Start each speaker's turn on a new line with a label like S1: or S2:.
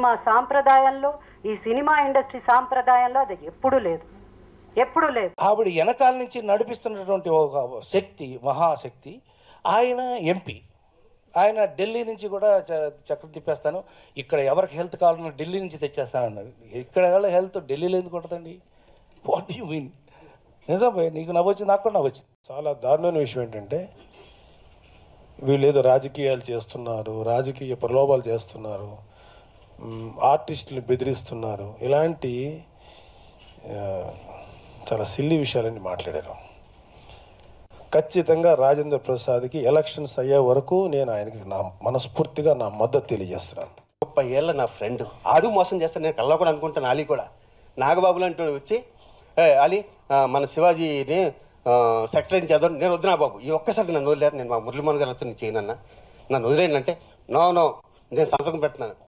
S1: మా సాంప్రదాయంలో, ఈ సినిమా ఇండస్ట్రీ సాంప్రదాయంలో అది ఎప్పుడూ లేదు, ఎప్పుడూ లేదు.
S2: ఆవిడ వెనకాల నుంచి నడిపిస్తున్నటువంటి ఒక శక్తి, మహాశక్తి. ఆయన ఎంపీ, ఆయన ఢిల్లీ నుంచి కూడా చక్రం తిప్పేస్తాను, ఇక్కడ ఎవరికి హెల్త్ కావాలన్నా ఢిల్లీ నుంచి తెచ్చేస్తాను అన్నారు. ఇక్కడ హెల్త్ ఢిల్లీలో ఎందుకు ఉంటుందండి? What you mean? నిజం భయ్, నీకు నవ్వొచ్చింది, నాకు కూడా నవ్వొచ్చింది.
S3: చాలా దారుణమైన విషయం ఏంటంటే, వీళ్ళు ఏదో రాజకీయాలు చేస్తున్నారు, రాజకీయ ప్రలోభాలు చేస్తున్నారు, ఆర్టిస్టులు బెదిరిస్తున్నారు, ఇలాంటి చాలా సిల్లీ విషయాలన్నీ మాట్లాడారు. ఖచ్చితంగా రాజేంద్ర ప్రసాద్కి ఎలక్షన్స్ అయ్యే వరకు నేను ఆయనకి మనస్ఫూర్తిగా నా మద్దతు తెలియజేస్తున్నాను.
S4: 30 ఏళ్ళ నా ఫ్రెండ్ ఆడు మోసం చేస్తాను, నేను కల్లా కూడా అనుకుంటాను. అలీ కూడా నాగబాబు లాంటి వచ్చి అలీ మన శివాజీని సెక్రటరీ చేద్దాం, నేను వద్దునా బాబు, ఈ ఒక్కసారి నన్ను వదిలేరు, నేను మా మురళీమోహన్ గారితో నేను చేయనన్నా, నన్ను వదిలేనంటే నో నేను సంతకం పెట్టినాను.